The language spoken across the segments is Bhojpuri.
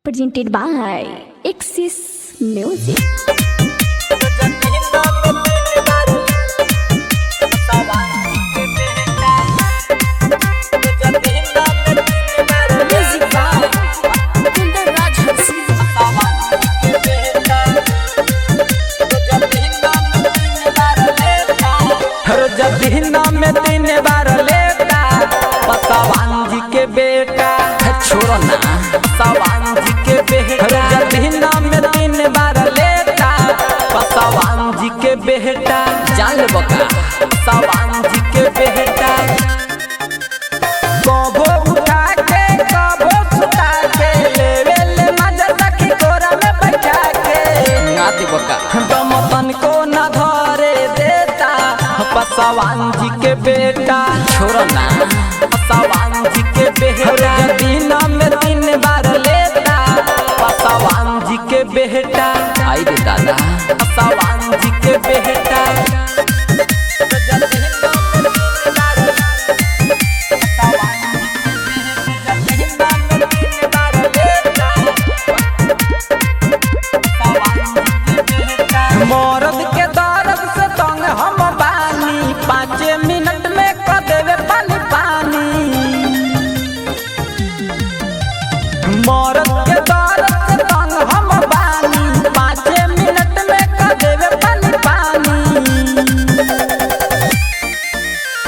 presented by Axis Music. में 3 बार लेता पसवान जी के बेटा छोड़ो ना पसवान जी के बेटा जदीना में 3 बार लेता पसवान जी के बेटा जान ले बका पसवान जी के बेटा कबो उठा के कबो सुता के लेवे ले मजा सखी कोरा में बैठा के आती बका दमतन को न धरे देता पसवान जी के बेटा छोड़ो ना पसवान जी के बेटा जदीना में 3 बार लेता पसवान जी के बेटा आई रे दादा पसवान जी के बेटा मरद के दर्द से तंग हम बानी 5 मिनट में क देवे पानी पानी मरद के दर्द से तंग हम बानी 5 मिनट में क देवे पानी पानी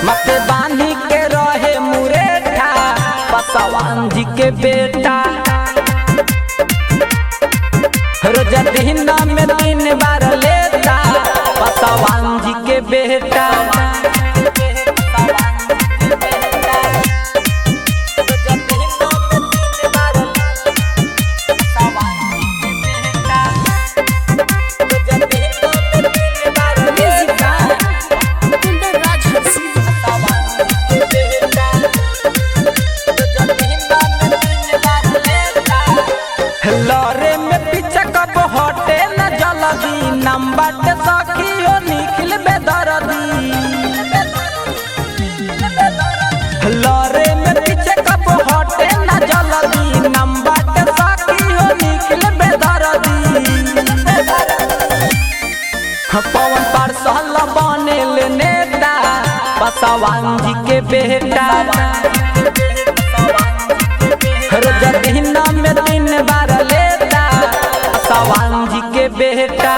मते बानी के रहे मुरेठा पसवान जी के बेटा जदीना में 3 बार लेता पसवान जी के बेटा लरे में पीछे कब हटे न जल्दी नंबर सखी हो निखिल बेदर्दी लरे में पीछे कब हटे न जल्दी नंबर सखी हो निखिल बेदर्दी पवन पार्सल बने ले नेता पसवान जी के बेटा जदीना में 3 बार लेता पसवान जी के बेटा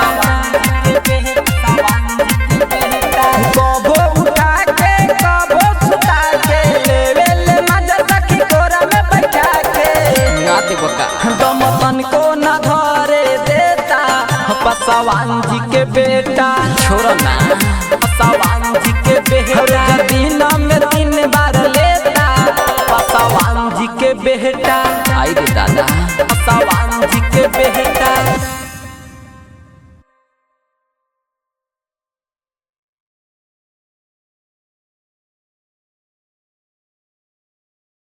कबो उठा के कबो सुता के लेवे ले मजा सखी कोरा में बैठा के आती बका दमतन को न धरे देता पसवान जी के बेटा छोड़ो ना पसवान जी के बेटा जदीना में 3 बार लेता पसवान जी के बेटा आई रे दादा पसवान जी के बेटा।